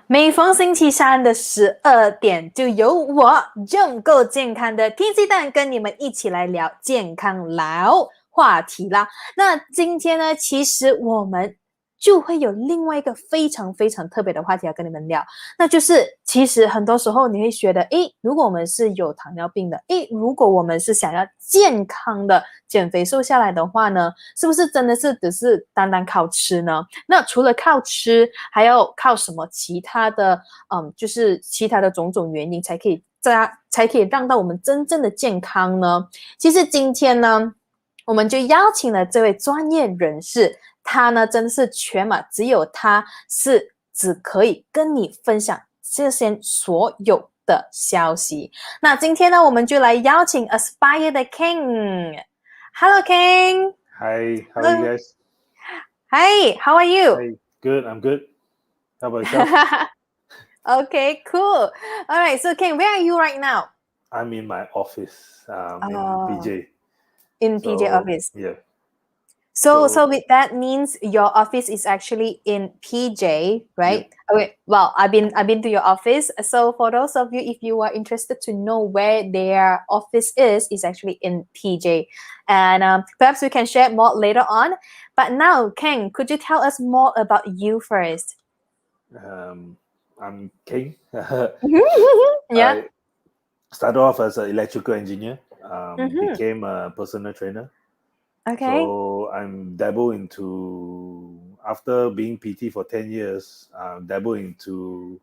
每逢星期三的12点，就由我 Jom Go 健康的天鸡蛋跟你们一起来聊健康聊话题啦。那今天呢，其实我们就会有另外一个非常非常特别的话题要跟你们聊，那就是其实很多时候你会觉得，如果我们是有糖尿病的，如果我们是想要健康的减肥瘦下来的话呢，是不是真的是只是单单靠吃呢？那除了靠吃，还要靠什么其他的就是其他的种种原因才可以让到我们真正的健康呢？其实今天呢，我们就邀请了这位专业人士，他呢真的是全马只有他是只可以跟你分享这些所有的消息。那今天呢，我们就来邀请 Aspire 的 Keng。Hello Keng. Hi, how are you guys? Hi, how are you? Hi, good, I'm good. How about yourself? Okay, cool. All right, so Keng, where are you right now? I'm in my office in PJ. In PJ office. Yeah. So with that means your office is actually in PJ, right? Yep. Okay. Well, I've been to your office. So for those of you, if you are interested to know where their office is actually in PJ, and perhaps we can share more later on. But now, Keng, could you tell us more about you first? I'm Keng. Yeah. I started off as an electrical engineer, became a personal trainer. Okay. So I'm dabble into, after being PT for 10 years, dabble into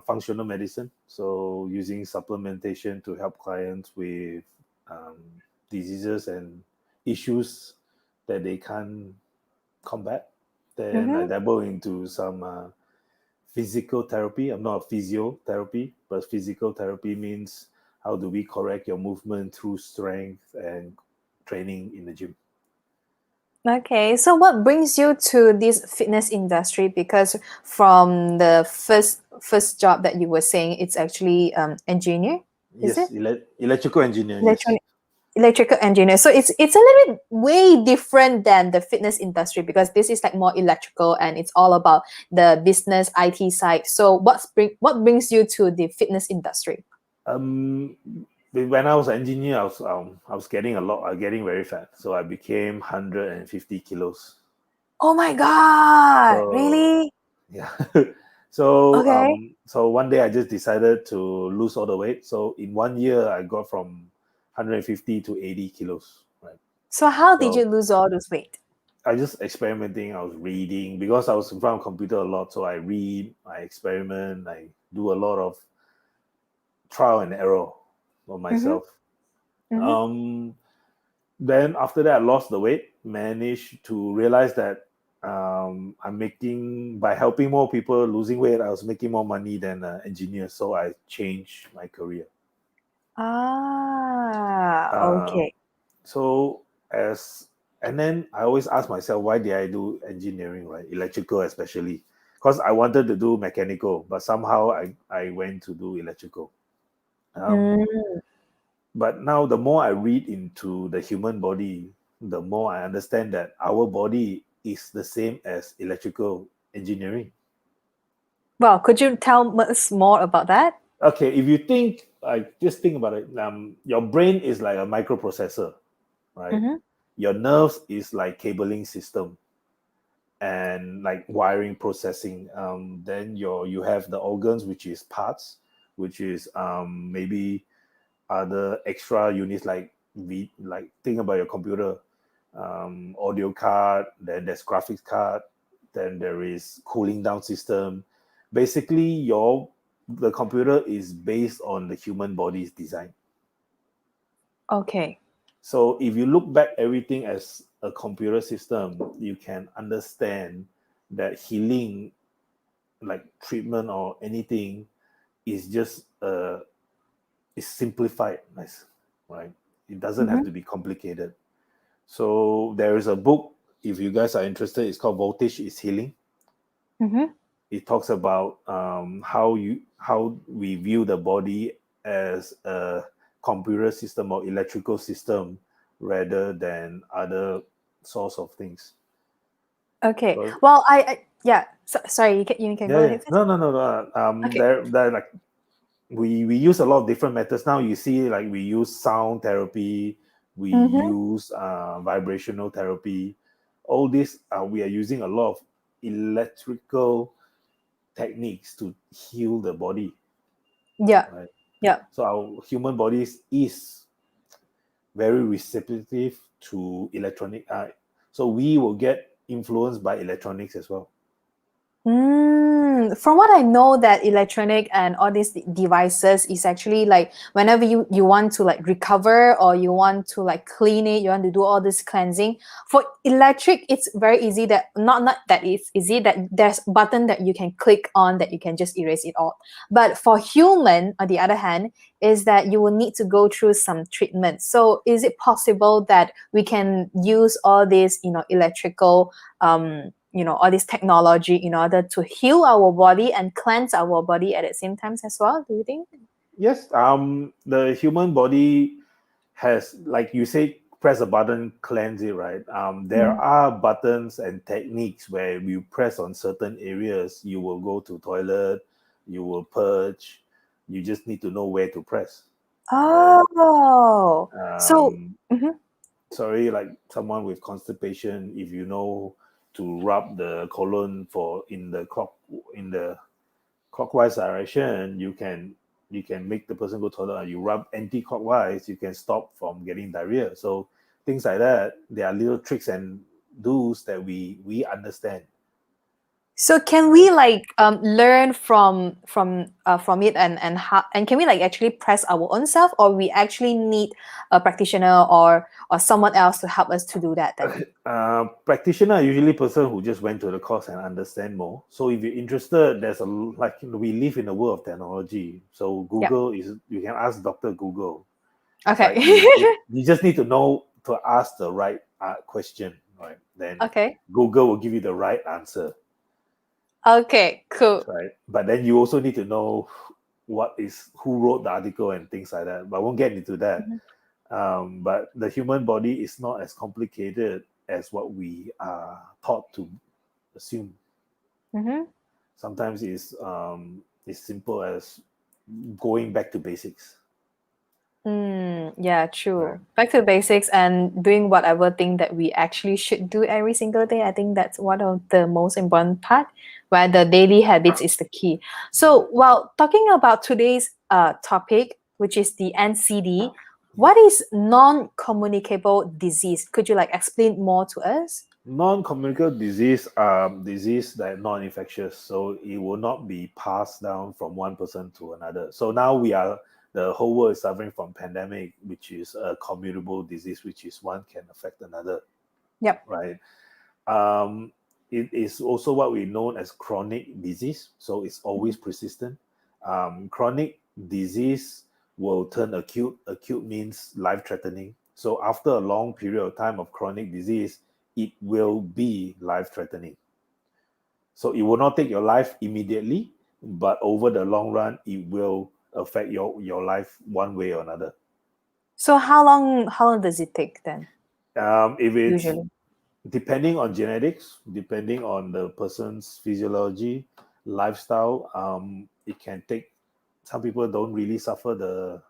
functional medicine. So using supplementation to help clients with diseases and issues that they can't combat. Then I dabble into some physical therapy. I'm not a physiotherapy, but physical therapy means how do we correct your movement through strength and training in the gym. Okay, so what brings you to this fitness industry? Because from the first job that you were saying, it's actually engineer, is Yes, it? electrical engineer. Electronic, electrical engineer. So it's a little bit way different than the fitness industry because this is like more electrical and it's all about the business IT side. So what brings you to the fitness industry? When I was an engineer, I was getting very fat. So I became 150 kilos. Oh my God, really? Yeah. So Okay. so one day I just decided to lose all the weight. So in 1 year, I got from 150 to 80 kilos. Right. So how did you lose all this weight? I just experimenting. I was reading because I was in front of computer a lot. So I read, I experiment, I do a lot of trial and error on myself. Then after that, I lost the weight, managed to realize that I'm making, by helping more people losing weight, I was making more money than an engineer. So I changed my career. Okay. And then I always ask myself, why did I do engineering, right? Electrical especially. Because I wanted to do mechanical, but somehow I went to do electrical. But now the more I read into the human body, the more I understand that our body is the same as electrical engineering. Well, could you tell us more about that? Okay, if you think, just think about it. Your brain is like a microprocessor, right? Your nerves is like cabling system and like wiring processing. Then you have the organs, which is parts, which is maybe other extra units like think about your computer, audio card, then there's graphics card, then there is cooling down system. Basically the computer is based on the human body's design. Okay. So if you look back everything as a computer system, you can understand that healing, like treatment or anything, is just is simplified, nice, right? It doesn't have to be complicated. So there is a book, if you guys are interested, it's called Voltage is Healing. It talks about how we view the body as a computer system or electrical system rather than other source of things. Okay. Well, Yeah. Sorry, you can go ahead first. No. Okay. They're like we use a lot of different methods now. You see, like we use sound therapy, we use vibrational therapy. All this we are using a lot of electrical techniques to heal the body. Yeah. Right. Yeah. So our human bodies is very receptive to electronic. So we will get influenced by electronics as well. From what I know, that electronic and all these devices is actually like whenever you want to like recover, or you want to like clean it, you want to do all this cleansing. For electric, it's very easy that not that it's easy that there's a button that you can click on that you can just erase it all. But for human, on the other hand, is that you will need to go through some treatment. So is it possible that we can use all these, electrical all this technology in order to heal our body and cleanse our body at the same time as well? Do you think? Yes. The human body has, like you say, press a button, cleanse it, right? There are buttons and techniques where you press on certain areas, you will go to toilet, you will purge. You just need to know where to press. Oh, so Sorry, like someone with constipation, if you know to rub the colon in the clockwise direction, you can make the person go to toilet. You rub anti-clockwise, you can stop from getting diarrhea. So things like that, there are little tricks and do's that we understand. So can we like learn from it, and how, and can we like actually press our own self, or we actually need a practitioner or someone else to help us to do that then? Practitioner are usually person who just went to the course and understand more. So if you're interested, there's we live in a world of technology. So Google is, you can ask Dr. Google. Okay. Right? You just need to know to ask the right question, right? Then Google will give you the right answer. Okay, cool. Right. But then you also need to know who wrote the article and things like that. But I won't get into that. But the human body is not as complicated as what we are taught to assume. Sometimes it's simple as going back to basics. Yeah, true. Back to basics and doing whatever thing that we actually should do every single day. I think that's one of the most important part, where the daily habits is the key. So while talking about today's topic, which is the NCD, what is non-communicable disease? Could you like explain more to us? Non-communicable disease disease that non-infectious, so it will not be passed down from one person to another. So now the whole world is suffering from pandemic, which is a communicable disease, which is one can affect another. Yep. Right. It is also what we know as chronic disease, so it's always persistent. Chronic disease will turn acute. Acute means life-threatening. So after a long period of time of chronic disease, it will be life-threatening. So it will not take your life immediately, but over the long run, it will affect your life one way or another. So how long does it take then? If it's Usually, depending on genetics, depending on the person's physiology, lifestyle, it can take. Some people don't really suffer the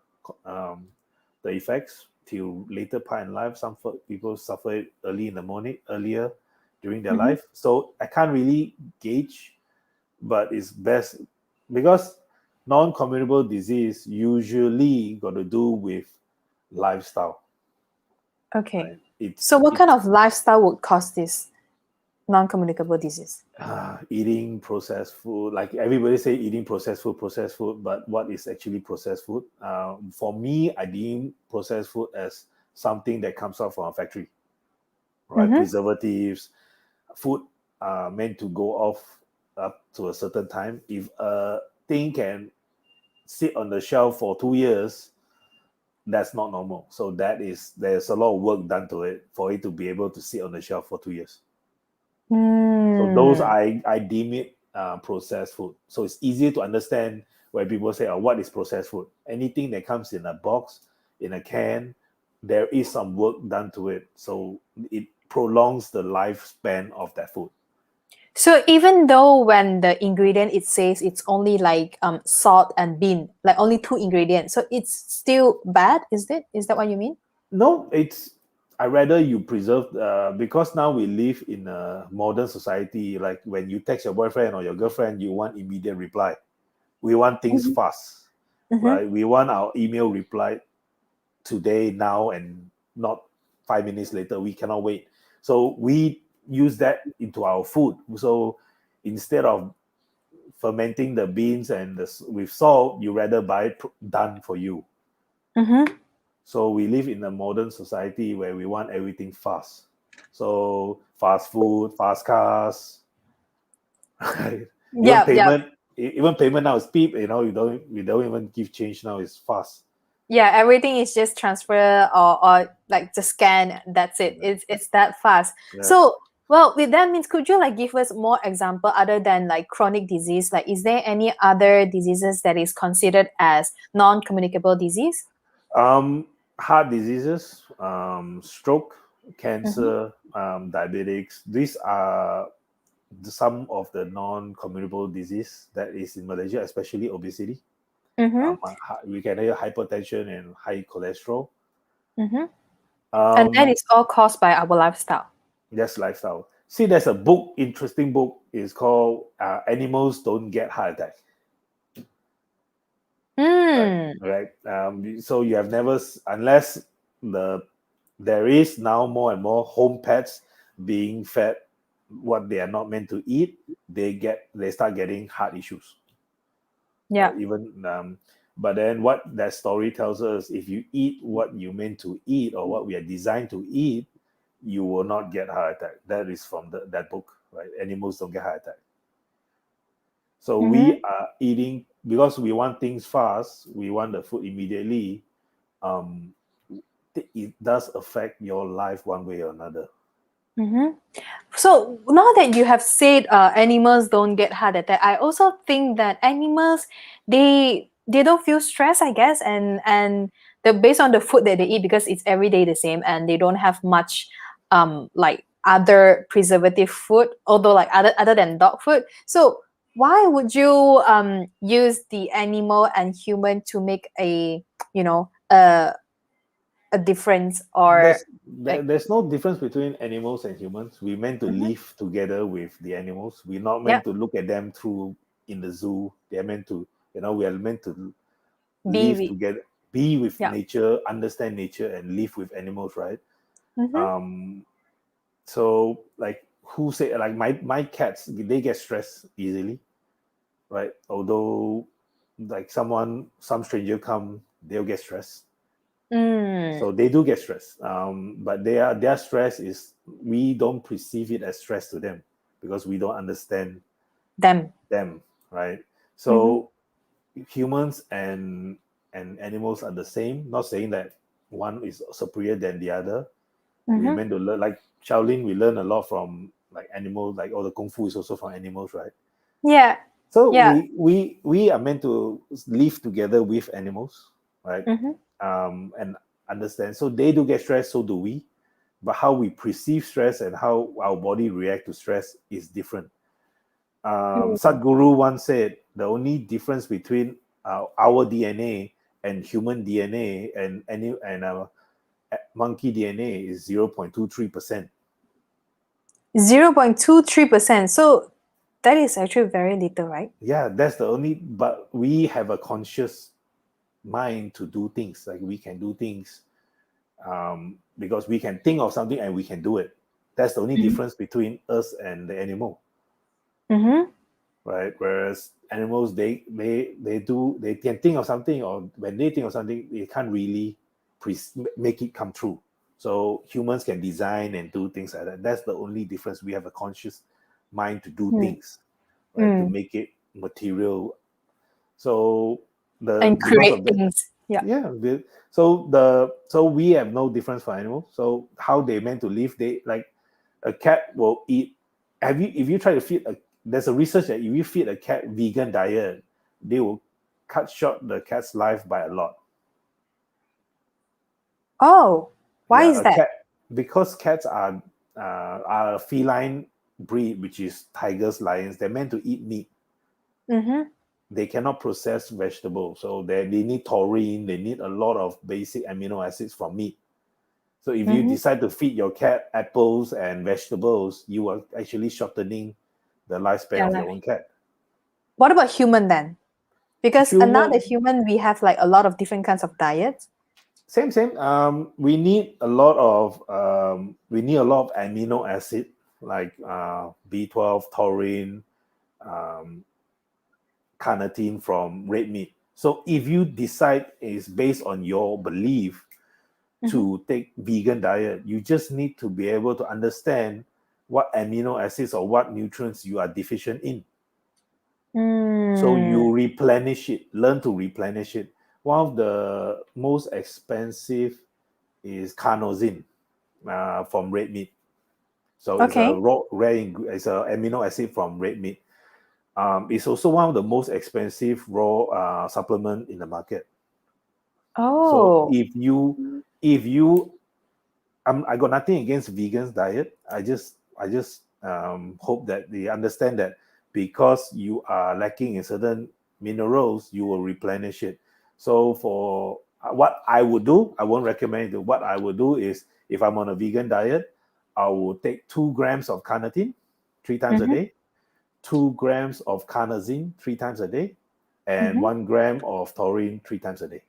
effects till later part in life. Some people suffer it earlier during their life. So I can't really gauge, but it's best because non-communicable disease usually got to do with lifestyle. okay. Right? So what kind of lifestyle would cause this non-communicable disease? Eating processed food, like everybody say eating processed food, but what is actually processed food? For me, I deem processed food as something that comes out from a factory, right? Preservatives, food meant to go off up to a certain time. If a thing can sit on the shelf for 2 years, that's not normal. So there's a lot of work done to it for it to be able to sit on the shelf for 2 years. So those I deem it processed food. So it's easier to understand when people say, "Oh, what is processed food?" Anything that comes in a box, in a can, there is some work done to it. So it prolongs the lifespan of that food. So even though when the ingredient it says it's only like salt and bean, like only 2 ingredients, so it's still bad, is it? Is that what you mean? No, I rather you preserve because now we live in a modern society. Like when you text your boyfriend or your girlfriend, you want immediate reply. We want things Mm-hmm. fast, Mm-hmm. right? We want our email reply today, now, and not 5 minutes later. We cannot wait. So we use that into our food. So instead of fermenting the beans with salt, you rather buy it done for you. Mm-hmm. So we live in a modern society where we want everything fast. So fast food, fast cars, right? Even Yeah. payment now is cheap. We don't even give change now. It's fast. Yeah, everything is just transfer or like just scan. That's it. It's that fast. Yeah. So, well, with that means, could you like give us more example other than like chronic disease? Like, is there any other diseases that is considered as non-communicable disease? Heart diseases, stroke, Mm-hmm. cancer, diabetics. These are some of the non-communicable disease that is in Malaysia, especially obesity. Mm-hmm. We can have hypertension and high cholesterol. Mm-hmm. And that Um, is all caused by our lifestyle. that's lifestyle. See, there's a book, interesting book. It's called "Animals Don't Get Heart Attack." Mm. Right. So you have never, unless there is now more and more home pets being fed what they are not meant to eat. They start getting heart issues. Yeah. But then what that story tells us, if you eat what you meant to eat or what we are designed to eat, you will not get heart attack. That is from that book, right? Animals don't get heart attack. So Mm-hmm. we are eating because we want things fast. We want the food immediately. Um, it does affect your life one way or another. Mm-hmm. So now that you have said animals don't get heart attack, I also think that animals they don't feel stress, I guess, and the based on the food that they eat because it's every day the same and they don't have much like other preservative food, although like other than dog food. So why would you use the animal and human to make a you know a difference or like There's no difference between animals and humans. We're meant to Mhm. live together with the animals. We're not Yeah, meant to look at them through in the zoo. They're meant to, we are meant to be live with together, be with yeah. nature, understand nature, and live with animals, right? Mm-hmm. Um, so like who say like my cats, they get stressed easily, right? Although like some stranger come, they'll get stressed. Mm, So they do get stressed. But their stress is we don't perceive it as stress to them because we don't understand them. them, right? Mm-hmm. So humans and animals are the same. Not saying that one is superior than the other. We Mm-hmm. meant to learn like Shaolin. We learn a lot from like animals. Like all the kung fu is also from animals, right? Yeah. So Yeah. we are meant to live together with animals, right? Mm-hmm. And understand. So they do get stressed, so do we. But how we perceive stress and how our body react to stress is different. Mm. Sadhguru once said the only difference between our DNA and human DNA and monkey DNA is 0.23%. 0.23%. So that is actually very little, right? Yeah, that's the only. But we have a conscious mind to do things. Like we can do things because we can think of something and we can do it. That's the only Mm-hmm. difference between us and the animal, Mm-hmm. right? Whereas animals, they can think of something, or when they think of something, they can't really make it come true. So humans can design and do things like that. That's the only difference. We have a conscious mind to do things, right? To Mm. make it material. So And because create of that, things. Yeah. yeah, so we have no difference for animals. So how they meant to live, they like a cat will eat. If you try to feed there's a research that if you feed a cat vegan diet, they will cut short the cat's life by a lot. Oh, why Yeah, is a that? cat, because cats are a feline breed, which is tigers, lions, they're meant to eat meat. They cannot process vegetables. So they need taurine, they need a lot of basic amino acids from meat. So if you decide to feed your cat apples and vegetables, you are actually shortening the lifespan of your own cat. What about human then? Because another human, we have like a lot of different kinds of diets. Same. We need a lot of amino acid like B12, taurine, carnitine from red meat. So if you decide is based on your belief to take vegan diet, you just need to be able to understand what amino acids or what nutrients you are deficient in. So you replenish it, learn to replenish it. One of the most expensive is carnosine from red meat. So it's a it's an amino acid from red meat. It's also one of the most expensive raw supplement in the market. So if you I got nothing against vegans diet. I just hope that they understand that because you are lacking in certain minerals, you will replenish it. So for what I would do, I won't recommend it. What I would do is if I'm on a vegan diet, I will take 2 grams of carnitine 3 times a day, 2 grams of carnosine 3 times a day, and 1 gram of taurine 3 times a day.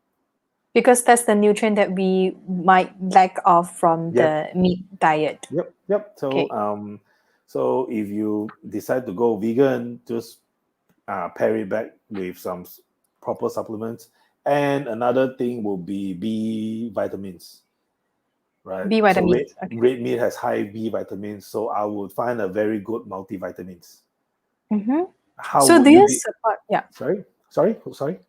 Because that's the nutrient that we might lack of from the meat diet. Yep. So so if you decide to go vegan, just pair it back with some proper supplements. And another thing will be B vitamins, right? B vitamins. So red meat has high B vitamins, so I would find a very good multivitamins. So do you support? Yeah. Sorry.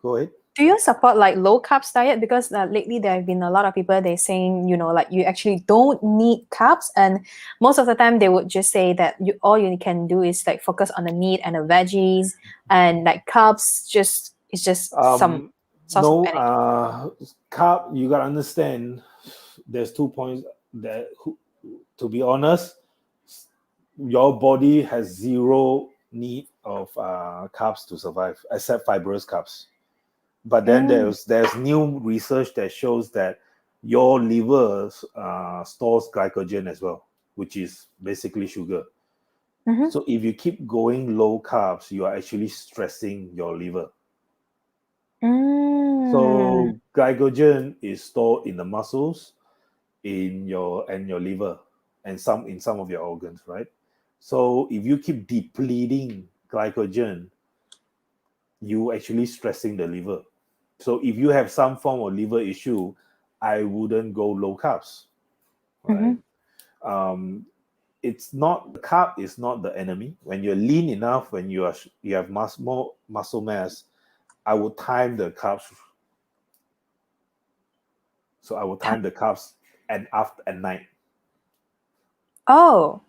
Go ahead. Do you support like low carbs diet? Because lately there have been a lot of people, they're saying, like you actually don't need carbs. And most of the time they would just say that all you can do is like focus on the meat and the veggies, and like carbs is just some source of energy. Carb, you got to understand, there's 2 points that, to be honest, your body has zero need of carbs to survive, except fibrous carbs. But then there's new research that shows that your liver stores glycogen as well, which is basically sugar. So if you keep going low carbs, you are actually stressing your liver. So glycogen is stored in the muscles, in your liver, and in some of your organs, right? So if you keep depleting glycogen, you actually stressing the liver. So if you have some form of liver issue, I wouldn't go low carbs. Right? It's not, carb is not the enemy. When you're lean enough, when you have more muscle mass, I would time the carbs. So I would time the carbs at night. Oh.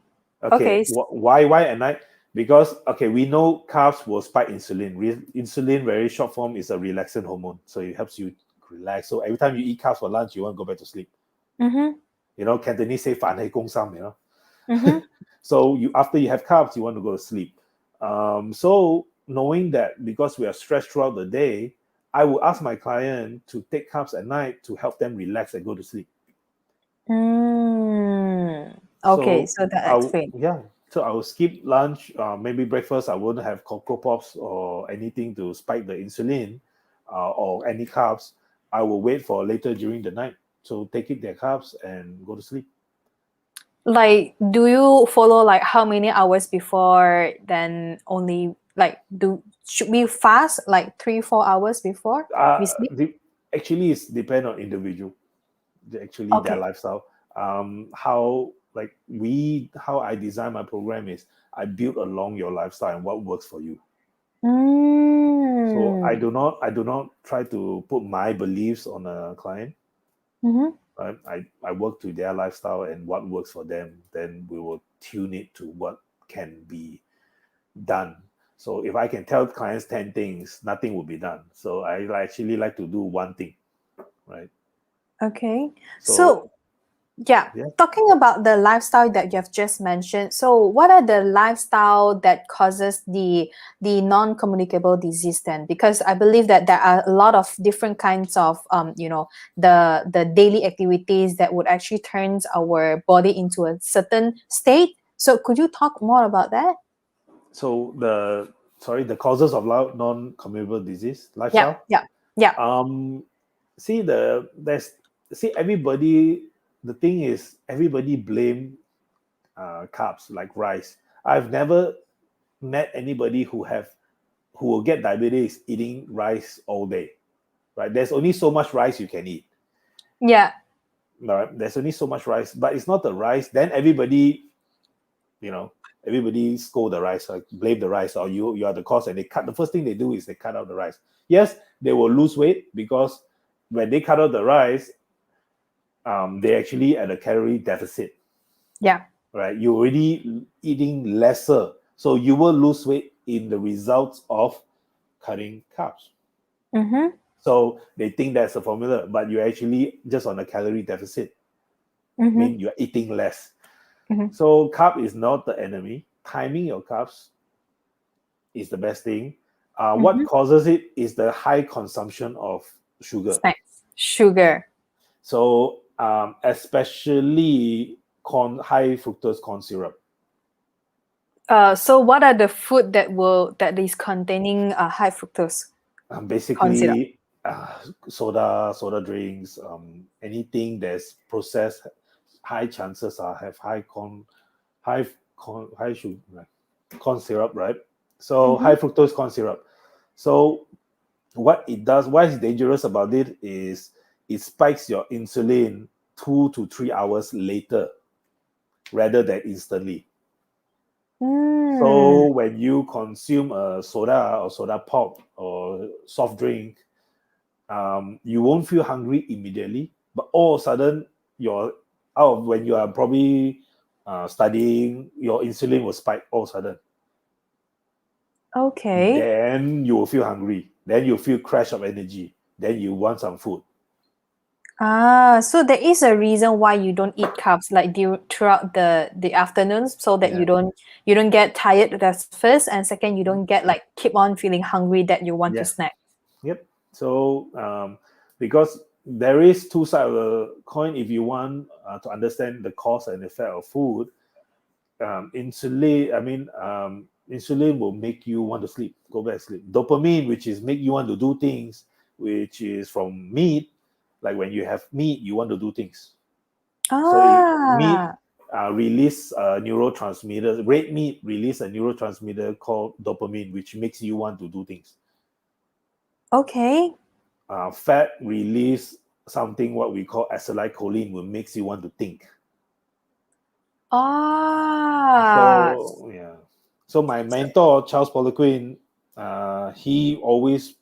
Okay. Why at night? Because we know carbs will spike insulin. Insulin, very short form, is a relaxant hormone, so it helps you relax. So every time you eat carbs for lunch, you want to go back to sleep. Cantonese say "fan hai gong sam," So after you have carbs, you want to go to sleep. So knowing that, because we are stressed throughout the day, I will ask my client to take carbs at night to help them relax and go to sleep. Okay, so that explains. So I will skip lunch, maybe breakfast. I wouldn't have Cocoa Pops or anything to spike the insulin or any carbs. I will wait for later during the night. So taking their carbs and go to sleep. Like, do you follow like how many hours before? Then only like should we fast like 3-4 hours before we sleep? Actually, it's depend on individual. Their lifestyle. How I design my program is I build along your lifestyle and what works for you. So I do not try to put my beliefs on a client. I work to their lifestyle and what works for them. Then we will tune it to what can be done. So if I can tell clients 10 things, nothing will be done. So I actually like to do one thing, right? Okay. So Yeah. Talking about the lifestyle that you have just mentioned, so what are the lifestyle that causes the non-communicable disease then? Because I believe that there are a lot of different kinds of the daily activities that would actually turn our body into a certain state. So could you talk more about that? So the causes of non-communicable disease lifestyle. Yeah. Everybody. The thing is, everybody blame carbs like rice. I've never met anybody who will get diabetes eating rice all day. Right? There's only so much rice you can eat. Yeah. Right? There's only so much rice, but it's not the rice. Then everybody scold the rice, or blame the rice, or you are the cause, and the first thing they do is they cut out the rice. Yes, they will lose weight because when they cut out the rice, they actually at a calorie deficit. Yeah. Right. You're already eating lesser, so you will lose weight in the results of cutting carbs. Mm-hmm. So they think that's the formula, but you're actually just on a calorie deficit. Mm-hmm. Mean you're eating less. Mm-hmm. So carb is not the enemy. Timing your carbs is the best thing. What causes it is the high consumption of sugar. Sugar. So especially high fructose corn syrup. So what are the food that is containing high fructose? Basically, soda drinks, anything that's processed, high chances have high corn syrup, right? So high fructose corn syrup. So what it does, why it's dangerous about it is it spikes your insulin 2 to 3 hours later rather than instantly. So when you consume a soda or soda pop or soft drink, you won't feel hungry immediately, but all of a sudden when you are probably studying, your insulin will spike all of a sudden. Okay. Then you will feel hungry. Then you feel crash of energy. Then you want some food. So there is a reason why you don't eat carbs like throughout the afternoons, so that you don't get tired. That's first, and second, you don't get keep on feeling hungry that you want to snack. Yep. So because there is two sides of the coin. If you want to understand the cause and effect of food, insulin will make you want to sleep, go back to sleep. Dopamine, which is make you want to do things, which is from meat. Like when you have meat, you want to do things. So meat release neurotransmitters. Red meat release a neurotransmitter called dopamine, which makes you want to do things. Okay. Fat release something what we call acetylcholine, which makes you want to think. So my mentor Charles Poliquin, he always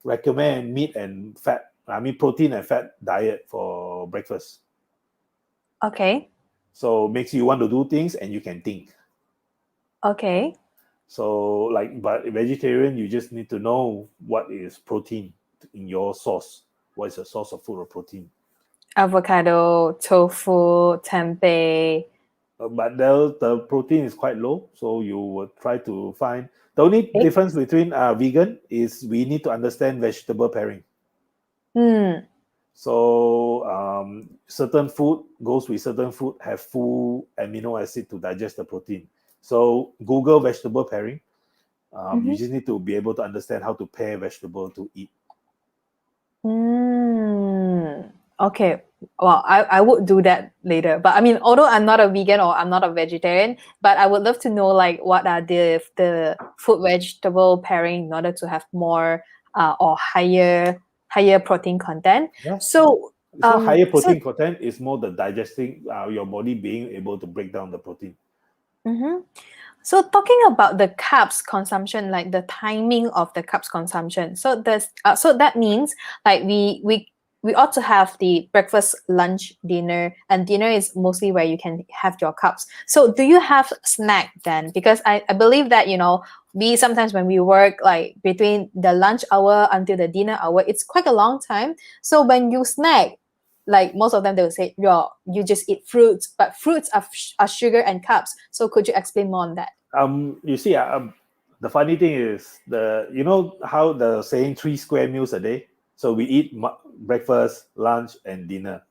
recommend meat and fat. Protein and fat diet for breakfast. Okay. So makes you want to do things and you can think. Okay. So but vegetarian, you just need to know what is protein in your source. What is the source of food or protein? Avocado, tofu, tempeh. But the protein is quite low, so you would try to find. The only difference between vegan is we need to understand vegetable pairing. So certain food goes with certain food, have full amino acid to digest the protein. So Google vegetable pairing. You just need to be able to understand how to pair vegetable to eat. Okay. Well, I would do that later. But although I'm not a vegan or I'm not a vegetarian, but I would love to know what are the food vegetable pairing in order to have more or higher protein content. Yeah. So higher protein content is more the digesting, your body being able to break down the protein. So talking about the carbs consumption, like the timing of the carbs consumption. So that means we ought to have the breakfast, lunch, dinner, and dinner is mostly where you can have your carbs. So do you have snack then? Because I believe that, we sometimes when we work between the lunch hour until the dinner hour, it's quite a long time. So when you snack, like most of them, they'll say, you just eat fruits, but fruits are sugar and carbs. So could you explain more on that? You see, the funny thing is you know how the saying 3 square meals a day. So we eat breakfast, lunch, and dinner.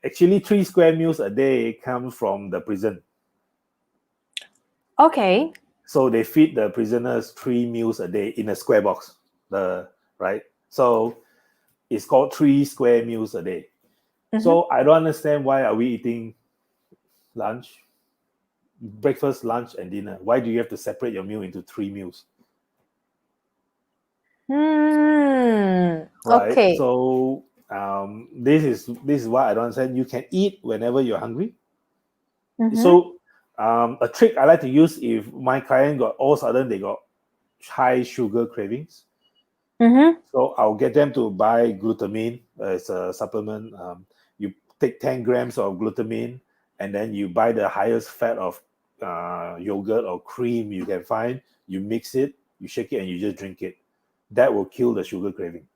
Actually, 3 square meals a day comes from the prison. Okay. So they feed the prisoners 3 meals a day in a square box. Right. So it's called 3 square meals a day. So I don't understand why are we eating breakfast, lunch, and dinner. Why do you have to separate your meal into 3 meals? Right. Okay. So this is why I don't understand. You can eat whenever you're hungry. So a trick I like to use if my client got all of a sudden they got high sugar cravings. So I'll get them to buy glutamine. It's a supplement. You take 10 grams of glutamine, and then you buy the highest fat of yogurt or cream you can find. You mix it, you shake it, and you just drink it. That will kill the sugar craving.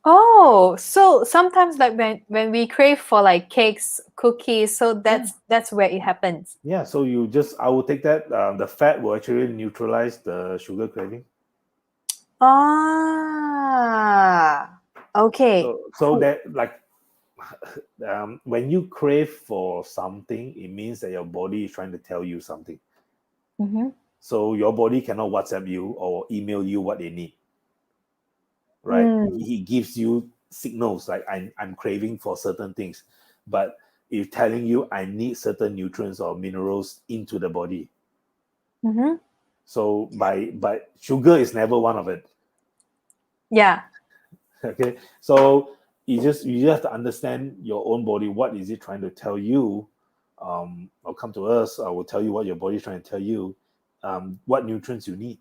Oh, so sometimes like when we crave for like cakes, cookies, so that's where it happens. Yeah, so I will take that. The fat will actually neutralize the sugar craving. Okay. So that like when you crave for something, it means that your body is trying to tell you something. So your body cannot WhatsApp you or email you what they need. Right? He gives you signals like I'm craving for certain things, but it's telling you I need certain nutrients or minerals into the body. So but sugar is never one of it. Yeah. Okay. So you just have to understand your own body. What is it trying to tell you? Or come to us. I will tell you what your body is trying to tell you. What nutrients you need.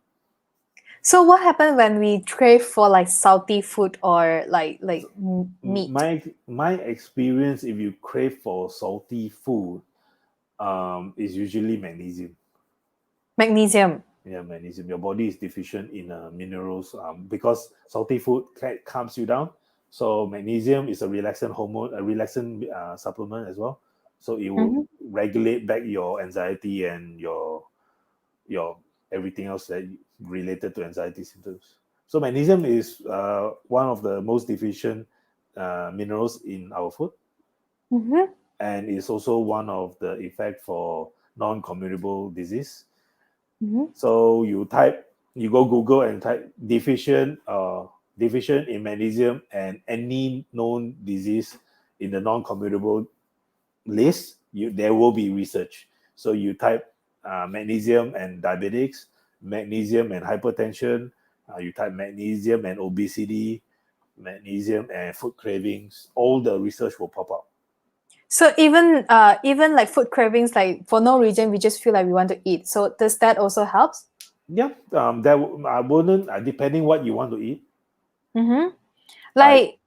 So what happens when we crave for like salty food or like meat? My experience, if you crave for salty food, is usually magnesium. Magnesium. Yeah, magnesium. Your body is deficient in minerals because salty food calms you down. So magnesium is a relaxant hormone, a relaxant supplement as well. So it will regulate back your anxiety and your everything else that related to anxiety symptoms. So magnesium is one of the most deficient minerals in our food, and it's also one of the effect for non-communicable disease. So you go Google and type deficient in magnesium and any known disease in the non-communicable list. There will be research. So you type magnesium and diabetics, magnesium and hypertension. You type magnesium and obesity, magnesium and food cravings. All the research will pop up. So even like food cravings, like for no reason, we just feel like we want to eat. So does that also helps? Yeah, that I wouldn't. Depending what you want to eat. Like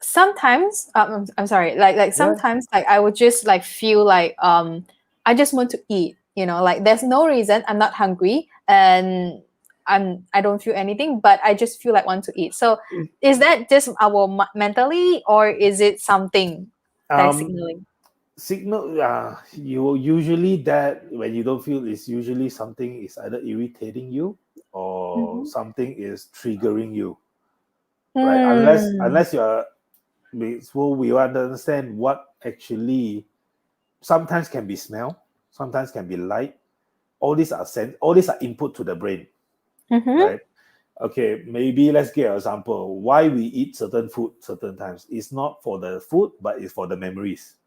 sometimes, I'm sorry. Like sometimes, like I would just like feel like I just want to eat. You know, like there's no reason. I'm not hungry and I don't feel anything, but I just feel like want to eat. So is that just our mentally, or is it something that's signaling? You usually that when you don't feel, it's usually something is either irritating you or something is triggering you, right? Unless you are, well, we understand what actually sometimes can be smell, sometimes can be light. All these are input to the brain, right? Okay, maybe let's get an example. Why we eat certain food certain times? It's not for the food, but it's for the memories.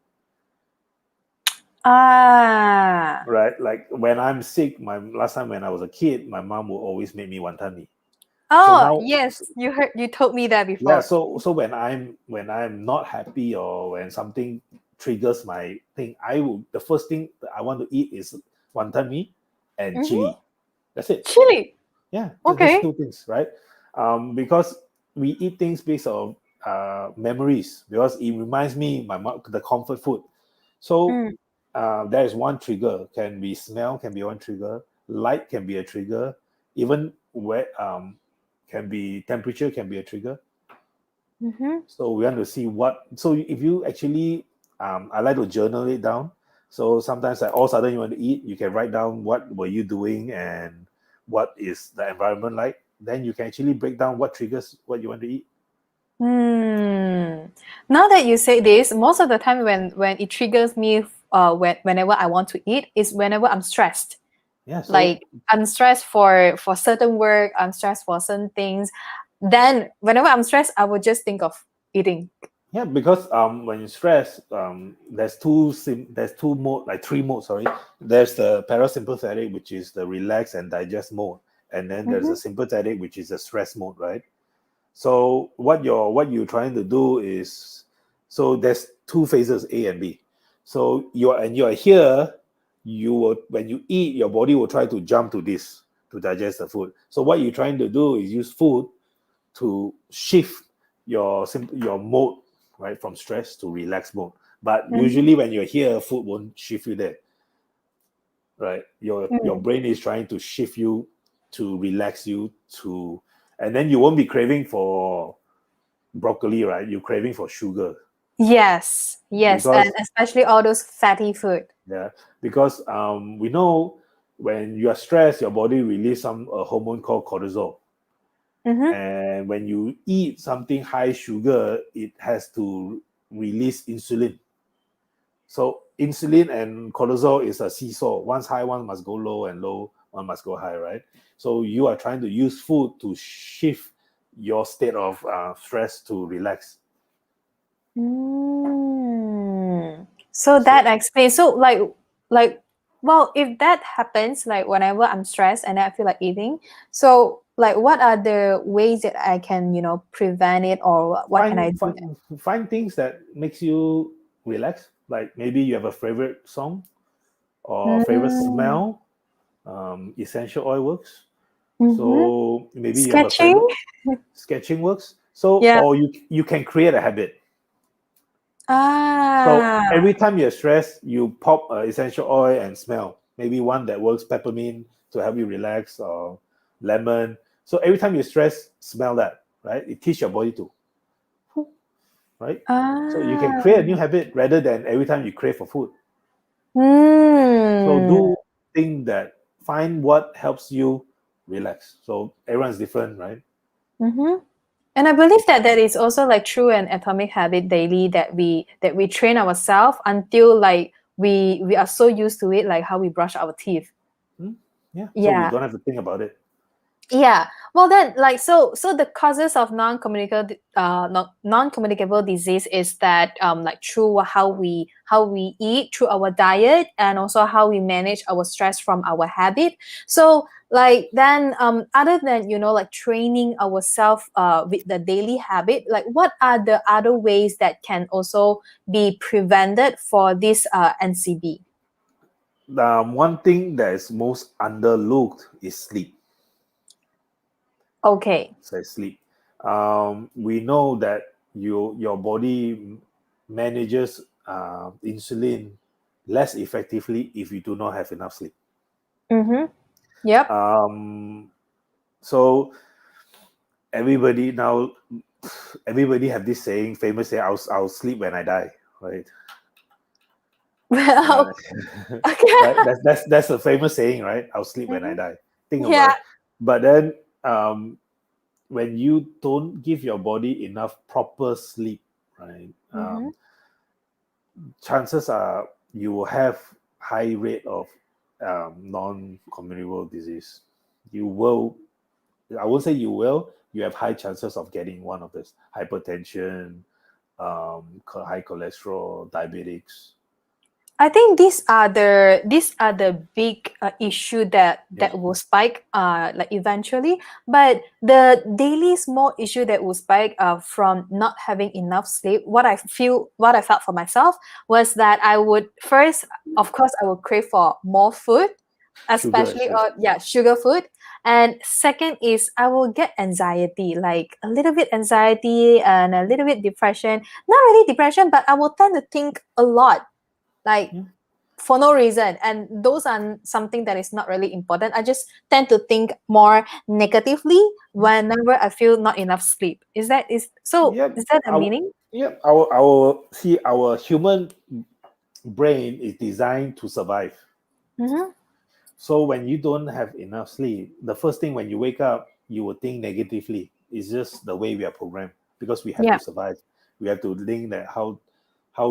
Right, like when I'm sick, last time when I was a kid, my mom would always make me wonton mee. Oh, now, yes, you told me that before. Yeah, so when I'm not happy or when something triggers my thing, the first thing that I want to eat is wonton mee and chili. That's it. Chili. Yeah, Okay. just 2 things, right? Because we eat things based on memories, because it reminds me the comfort food. So there is one trigger. Can be smell, can be one trigger. Light can be a trigger. Even wet, can be temperature, can be a trigger. So we want to see so if you actually, I like to journal it down. So sometimes like all of a sudden you want to eat, you can write down what were you doing and what is the environment like. Then you can actually break down what triggers what you want to eat. Now that you say this, most of the time when it triggers me, whenever I want to eat, is whenever I'm stressed. Yeah, so Like I'm stressed for certain work, I'm stressed for certain things. Then whenever I'm stressed, I would just think of eating. yeah, because when you stress, there's three modes. Sorry, there's the parasympathetic, which is the relax and digest mode, and then there's the sympathetic, which is the stress mode, right? So what you're trying to do is, so there's two phases, A and B. So you're here, when you eat, your body will try to jump to this to digest the food. So what you're trying to do is use food to shift your mode, right, from stress to relax mode. But usually when you're here, food won't shift you there, right? Your brain is trying to shift you to relax you to, and then you won't be craving for broccoli, right? You're craving for sugar. Yes, Because, and especially all those fatty food. Yeah, because we know when you are stressed, your body releases a hormone called cortisol. And when you eat something high sugar, it has to release insulin. So insulin and cortisol is a seesaw. One's high, one must go low, and low, one must go high, right? So you are trying to use food to shift your state of stress to relax. So that explains. So well, if that happens, like whenever I'm stressed and I feel like eating, so like what are the ways that I can, prevent it, or what can I do? Find things that makes you relax. Like maybe you have a favorite song or favorite smell. Essential oil works. So maybe you have a Sketching. favorite. Sketching works. So Yeah. or you can create a habit. So Ah. every time you're stressed, you pop essential oil and smell. Maybe one that works, peppermint to help you relax, or lemon. So every time you're stressed, smell that, right? It teaches your body to, right? So you can create a new habit rather than every time you crave for food. So do thing that, find what helps you relax. So everyone's different, right? And I believe that is also like through an atomic habit daily that we train ourselves until like we are so used to it, like how we brush our teeth. Yeah. So we don't have to think about it. Yeah. Well then, like so the causes of non-communicable disease is that like through how we eat, through our diet, and also how we manage our stress from our habit. So like then other than like training ourselves with the daily habit, like what are the other ways that can also be prevented for this NCD? One thing that is most underlooked is sleep. Okay. So sleep. We know that your body manages insulin less effectively if you do not have enough sleep. Yep. So everybody have this saying, famous saying, I'll sleep when I die, right? Well, right? That's a famous saying, right? I'll sleep when I die. Think about it. But then when you don't give your body enough proper sleep, right? Chances are you will have high rate of non-communicable disease. You will, I won't say you will, you have high chances of getting one of this: hypertension, high cholesterol, diabetics. I think these are the big issue that will spike like eventually, but the daily small issue that will spike from not having enough sleep. What I felt for myself was that I would first, of course, I would crave for more food, especially sugar food. And second is I will get anxiety, like a little bit anxiety and a little bit depression. Not really depression, but I will tend to think a lot. Like for no reason, and those are something that is not really important. I just tend to think more negatively whenever I feel not enough sleep. Is that a meaning? Yeah, our human brain is designed to survive. Mm-hmm. So when you don't have enough sleep, the first thing when you wake up, you will think negatively. It's just the way we are programmed, because we have to survive. We have to think that how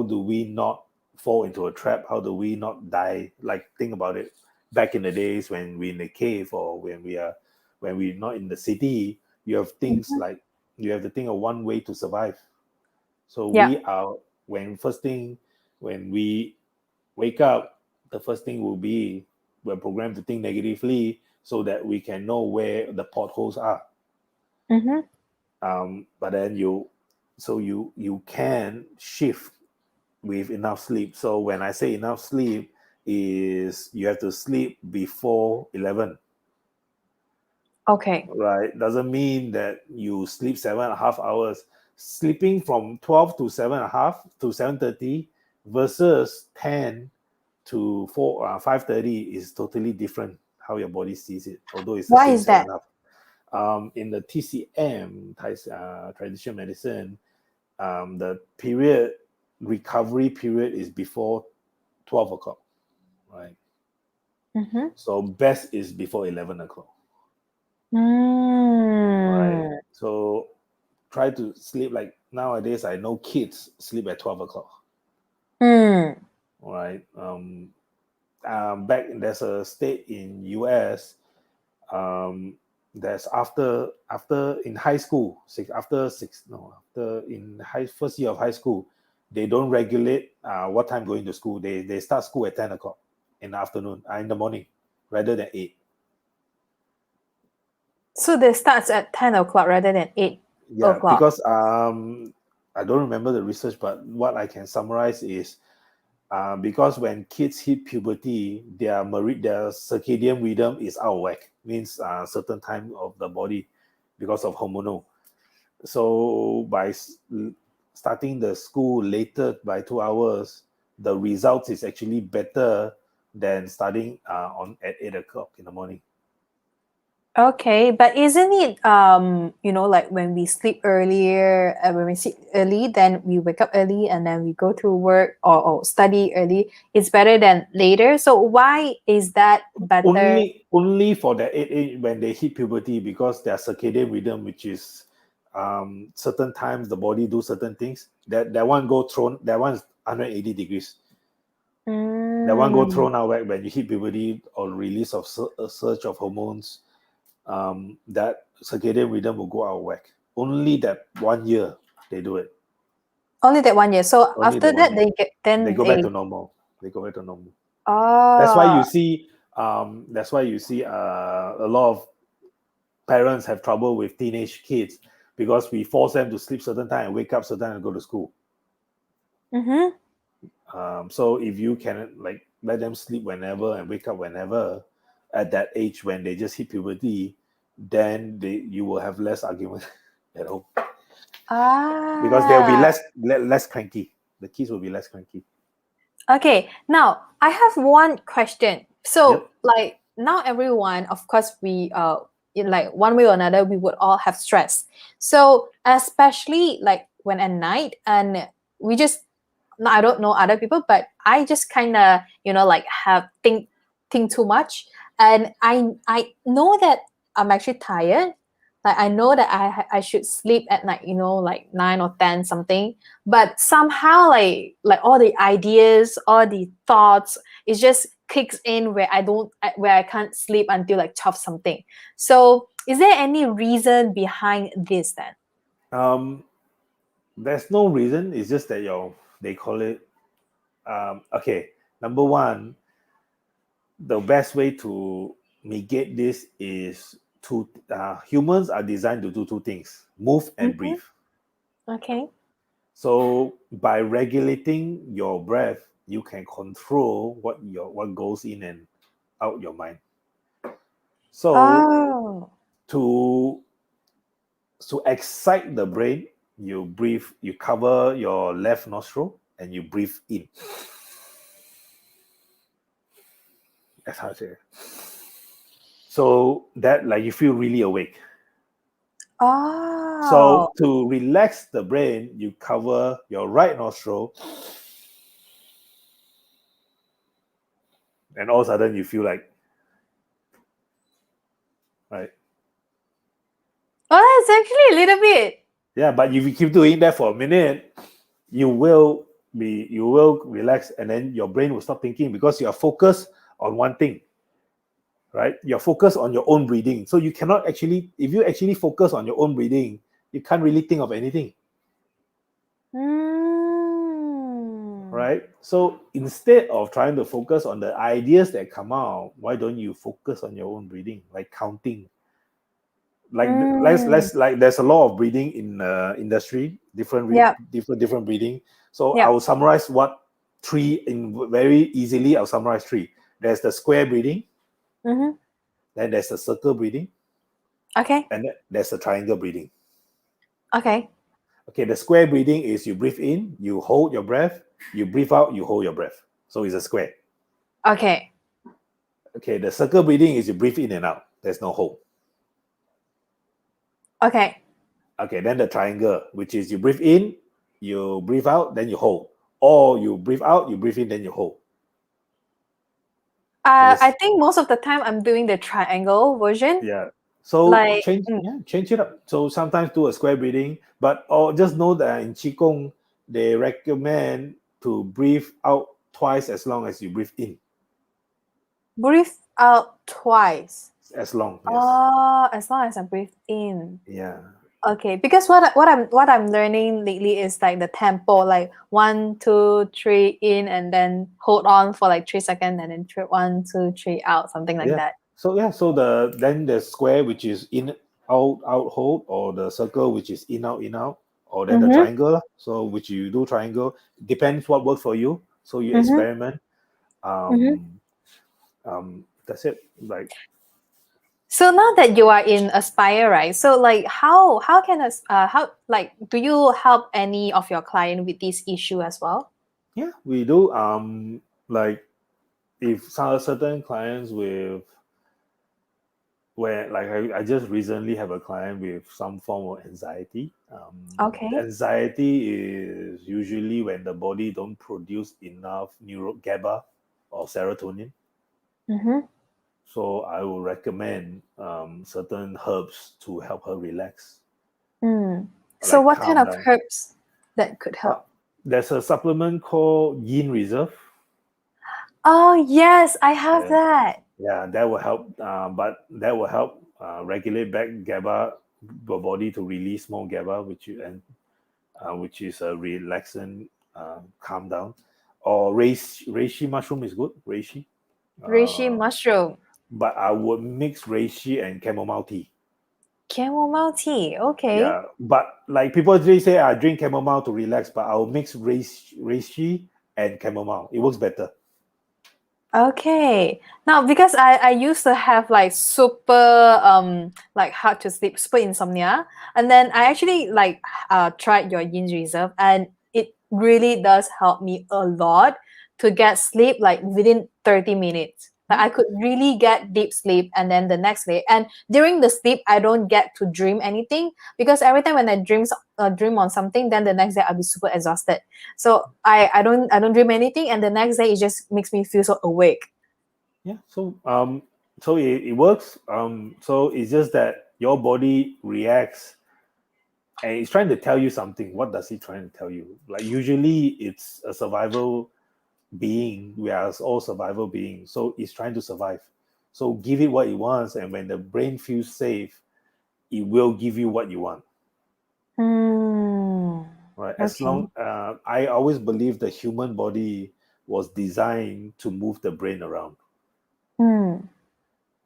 do we not fall into a trap? How do we not die? Like, think about it. Back in the days when we're in the cave, or when we're not in the city, you have things like, you have to think of one way to survive. So when we wake up, the first thing will be, we're programmed to think negatively so that we can know where the potholes are. But then you can shift with enough sleep. So when I say enough sleep, is you have to sleep before 11. Okay. Right. Doesn't mean that you sleep 7.5 hours. Sleeping from 12 to 7.5 to 7:30 versus 10 to 5:30 is totally different how your body sees it. Although it's the Why same is that? 7.5. In the TCM, traditional medicine, the recovery period is before 12 o'clock, right? So best is before 11 o'clock. Right. So try to sleep, like nowadays I know kids sleep at 12 o'clock. Right. Back there's a state in US, there's after in high school, first year of high school, they don't regulate what time going to school. They start school at 10 o'clock in the afternoon, in the morning, rather than 8. So they starts at 10 o'clock rather than 8 o'clock. Because I don't remember the research, but what I can summarize is, because when kids hit puberty, their circadian rhythm is out of whack. Means certain time of the body, because of hormonal. So by starting the school later by 2 hours, the results is actually better than starting at 8 o'clock in the morning. Okay, but isn't it like when we sleep earlier, when we sleep early, then we wake up early and then we go to work or study early, it's better than later. So why is that better? Only for the 8 when they hit puberty, because their circadian rhythm, which is certain times the body do certain things, that one is 180 degrees. That one go thrown out when you hit puberty or release of a surge of hormones. That circadian rhythm will go out of whack. Only that 1 year they do it. Only that 1 year. So Only after that, they go back to normal. They go back to normal. Oh. That's why you see. A lot of parents have trouble with teenage kids, because we force them to sleep certain time and wake up certain time and go to school. So if you can let them sleep whenever and wake up whenever at that age when they just hit puberty, then you will have less argument at home. Because they'll be less cranky. The kids will be less cranky. Okay, now I have one question. So now everyone, of course, we in one way or another, we would all have stress. So especially when at night, and we just, I don't know other people, but I just kind of have think too much, and I know that I'm actually tired. I know that I should sleep at night, 9 or 10 something, but somehow all the ideas, all the thoughts, it just kicks in where I can't sleep until 12 something. So is there any reason behind this then? There's no reason. It's just that they call it. Okay, number one, the best way to mitigate this is humans are designed to do two things: move and breathe. Okay. So by regulating your breath, you can control what goes in and out your mind. So to excite the brain, you breathe, you cover your left nostril and you breathe in. That's how I say it. So that like you feel really awake. Oh. So to relax the brain, you cover your right nostril, and all of a sudden you feel like, right? Oh, that's actually a little bit. Yeah, but if you keep doing that for a minute, you will relax, and then your brain will stop thinking because you are focused on one thing, right? You're focused on your own breathing. So you cannot actually, if you actually focus on your own breathing, you can't really think of anything. Right? So instead of trying to focus on the ideas that come out, why don't you focus on your own breathing, like counting? Like let's like there's a lot of breathing in industry, different breathing. So I will summarize what three in very easily. I'll summarize three. There's the square breathing. Then there's the circle breathing. Okay. And then there's the triangle breathing. Okay. Okay, the square breathing is you breathe in, you hold your breath, you breathe out, you hold your breath. So it's a square. Okay. Okay, the circle breathing is you breathe in and out. There's no hold. Okay. Okay, then the triangle, which is you breathe in, you breathe out, then you hold. Or you breathe out, you breathe in, then you hold. I think most of the time I'm doing the triangle version. Yeah. So like, change it up. So sometimes do a square breathing, but just know that in Qigong, they recommend to breathe out twice as long as you breathe in. Breathe out twice. As long, yes. Oh, as long as I breathe in. Yeah. Okay, because what I'm learning lately is like the tempo, like 1, 2, 3 in, and then hold on for like 3 seconds, and then 1, 2, 3 out, something like that. So so then the square, which is in, out, hold, or the circle, which is in, out, or then the triangle. So which you do triangle, depends what works for you. So you experiment. That's it. Like. So now that you are in Aspire, right? So like how can us how like do you help any of your client with this issue as well? Yeah, we do. Like if certain clients with where like I just recently have a client with some form of anxiety. Okay. Anxiety is usually when the body don't produce enough GABA or serotonin. So I will recommend certain herbs to help her relax. So what kind of herbs that could help? There's a supplement called Yin Reserve. Oh yes, I have that. Yeah, that will help. But that will help regulate back GABA, the body to release more GABA, which is a relaxant, calm down. Or reishi mushroom is good. Reishi Mushroom. But I would mix reishi and chamomile tea. Chamomile tea. Okay. Yeah, but like people usually say, I drink chamomile to relax, but I'll mix reishi and chamomile. It works better. Okay. Now, because I used to have like super like hard to sleep, super insomnia, and then I actually like tried your Yin Reserve, and it really does help me a lot to get sleep like within 30 minutes. Like I could really get deep sleep, and then the next day, and during the sleep, I don't get to dream anything because every time when I dream on something, then the next day I'll be super exhausted. So I don't dream anything, and the next day it just makes me feel so awake. Yeah. So so it works. So it's just that your body reacts, and it's trying to tell you something. What does it trying to tell you? Like usually it's a survival being. We are all survival beings. So it's trying to survive. So give it what it wants, and when the brain feels safe, it will give you what you want. Right. As long I always believe the human body was designed to move the brain around.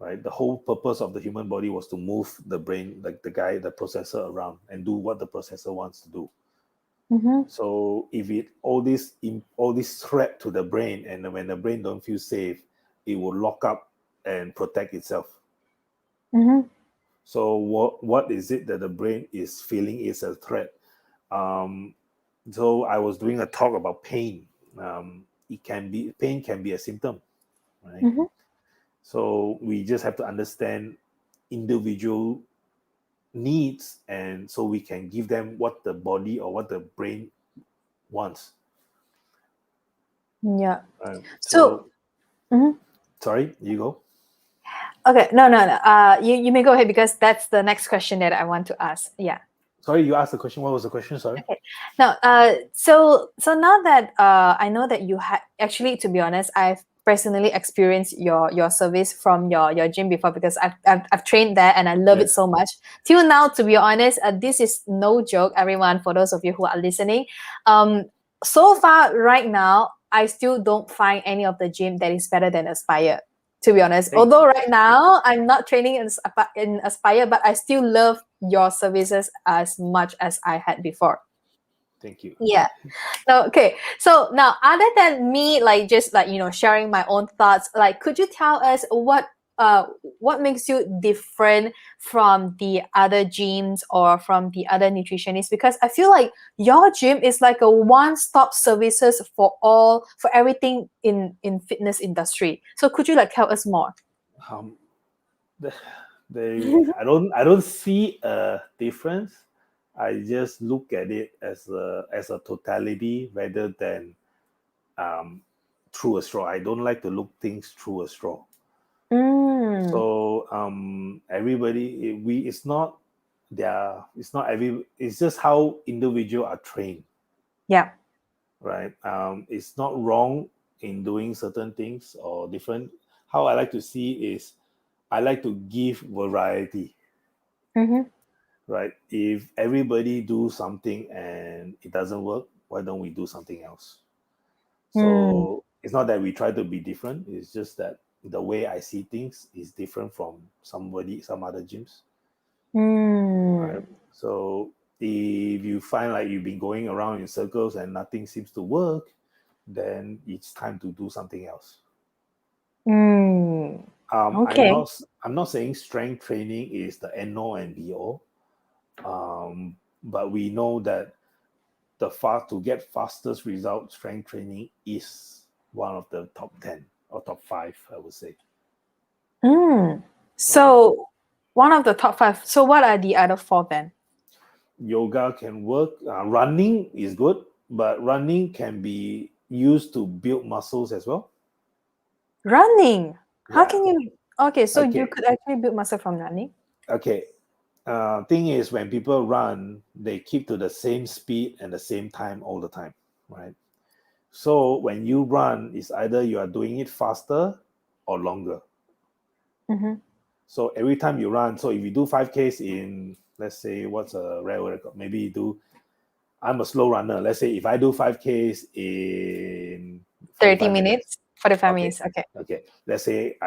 Right. The whole purpose of the human body was to move the brain, like the processor around and do what the processor wants to do. So if all this threat to the brain, and when the brain don't feel safe, it will lock up and protect itself. So what is it that the brain is feeling is a threat? So I was doing a talk about pain. Pain can be a symptom, right? So we just have to understand individual needs, and so we can give them what the body or what the brain wants. Yeah. So sorry, you go. Okay, no. You may go ahead, because that's the next question that I want to ask. Yeah. Sorry, you asked the question. What was the question? Sorry. Okay. Now, so now that I know that you had, actually, to be honest, I've personally experienced your service from your gym before, because I've trained there and I love it so much. Till now, to be honest, this is no joke, everyone. For those of you who are listening, so far right now, I still don't find any of the gym that is better than Aspire. To be honest, although right now I'm not training in Aspire, but I still love your services as much as I had before. Thank you. Yeah. No, okay. So now, other than me, like, just like, sharing my own thoughts, like, could you tell us what makes you different from the other gyms or from the other nutritionists? Because I feel like your gym is like a one-stop services for everything in fitness industry. So could you like tell us more? I don't see a difference. I just look at it as a totality rather than through a straw. I don't like to look things through a straw. So everybody, it's just how individual are trained. Yeah. Right. It's not wrong in doing certain things or different. How I like to see is I like to give variety. Right. If everybody do something and it doesn't work, why don't we do something else? So it's not that we try to be different. It's just that the way I see things is different from some other gyms. Right? So if you find like you've been going around in circles and nothing seems to work, then it's time to do something else. Okay. I'm not saying strength training is the end all and be all. But we know that to get fastest results, strength training is one of the top 10 or top 5, I would say. So one of the top 5. So what are the other 4 then? Yoga can work. Running is good, but running can be used to build muscles as well. Running? How can you? Okay, so you could actually build muscle from running. Okay. Thing is, when people run, they keep to the same speed and the same time all the time, right? So when you run, it's either you are doing it faster or longer. So every time you run, so if you do 5Ks in, let's say, what's a rare record? Maybe you do, I'm a slow runner. Let's say if I do 5Ks in 30 minutes, 45 minutes. Okay. Let's say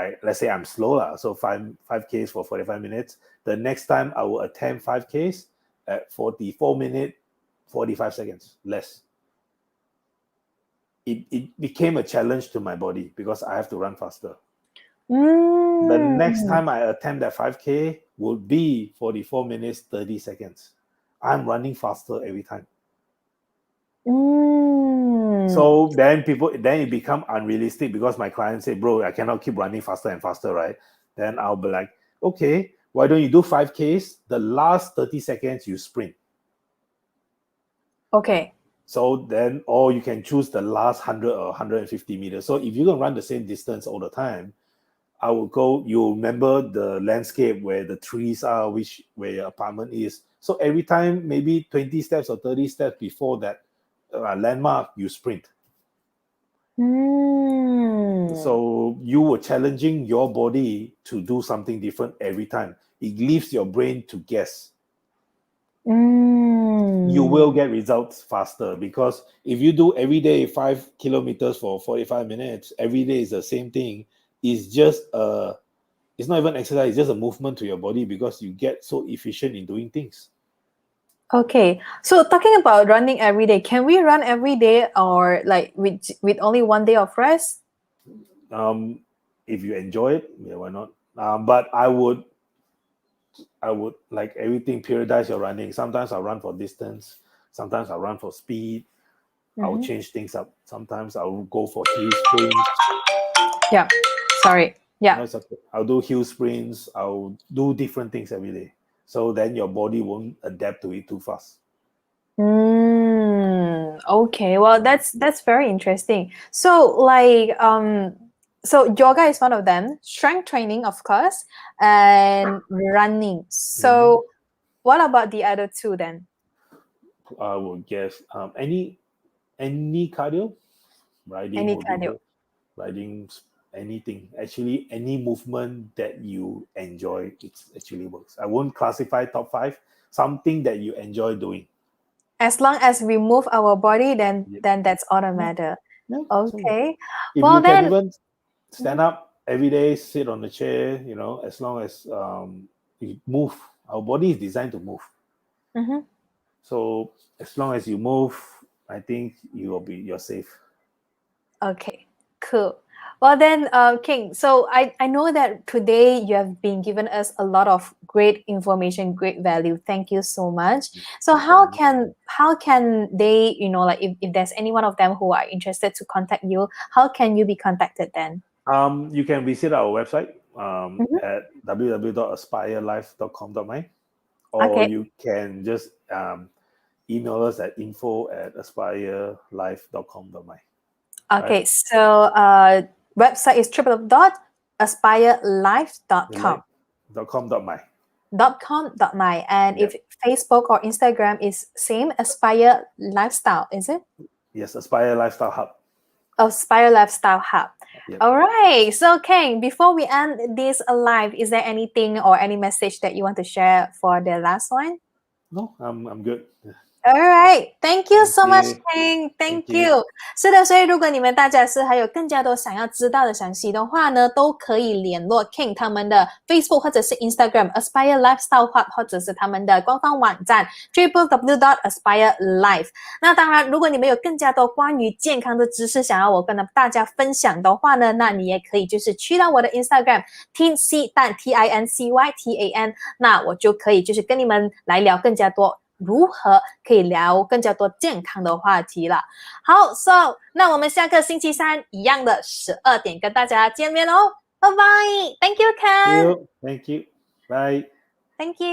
I'm slow, so 5Ks for 45 minutes. The next time I will attempt 5Ks at 44 minutes, 45 seconds less. It became a challenge to my body because I have to run faster. The next time I attempt that 5K would be 44 minutes, 30 seconds. I'm running faster every time. So then it become unrealistic because my clients say, bro, I cannot keep running faster and faster, right? Then I'll be like, okay, why don't you do 5Ks? The last 30 seconds you sprint. Okay. So then, or you can choose the last 100 or 150 meters. So if you're going to run the same distance all the time, I will go, you'll remember the landscape where the trees are, where your apartment is. So every time, maybe 20 steps or 30 steps before that landmark, you sprint. So you were challenging your body to do something different every time. It leaves your brain to guess. You will get results faster because if you do every day 5 kilometers for 45 minutes, every day is the same thing. It's just it's not even exercise, it's just a movement to your body because you get so efficient in doing things. Okay, so talking about running every day, can we run every day or like with only 1 day of rest? If you enjoy it, yeah, why not? But I would like everything periodize your running. Sometimes I'll run for distance, sometimes I'll run for speed. I'll change things up. Sometimes I'll go for 3 sprints. Yeah, sorry. Yeah. You know, I'll do hill sprints. I'll do different things every day. So then your body won't adapt to it too fast. Okay. Well, that's very interesting. So like so yoga is one of them, strength training, of course, and running. So what about the other two then? I would guess any cardio, riding Any will be cardio. good. Riding, anything. Actually, any movement that you enjoy, it actually works. I won't classify top 5. Something that you enjoy doing. As long as we move our body, then that's all that matter. Yeah. Okay. If Well you can then, even stand up every day, sit on the chair, you know, as long as you move. Our body is designed to move. So as long as you move, I think you're safe. okay, cool. Well then, King, so I know that today you have been given us a lot of great information, great value. Thank you so much. So how can they, you know, like if there's any one of them who are interested to contact you, how can you be contacted then? You can visit our website at www.aspirelife.com.my, or Okay. you can just email us at info@aspirelife.com.my. Okay, Right? so website is www.aspirelife.com. .com.my. .com.my, and if Facebook or Instagram is same, Aspire Lifestyle, is it? Yes, Aspire Lifestyle Hub. Aspire Lifestyle Hub. All right. So Keng, before we end this live, is there anything or any message that you want to share for the last one? No, I'm good. Alright, thank you so much, Keng. Thank Thank you. 是的，所以如果你们大家是还有更加多想要知道的详细的话呢，都可以联络 Keng 他们的 Facebook 或者是 Instagram Aspire Lifestyle Hub， 或者是他们的官方网站 www.aspirelife。那当然，如果你们有更加多关于健康的知识想要我跟大家分享的话呢，那你也可以就是去到我的 Instagram Tincy TINCYTAN， 那我就可以就是跟你们来聊更加多如何可以聊更加多健康的话题了。好 ，So 那我们下个星期三一样的12点跟大家见面哦，拜拜 ，Thank you, Keng. Thank you, bye. Thank you.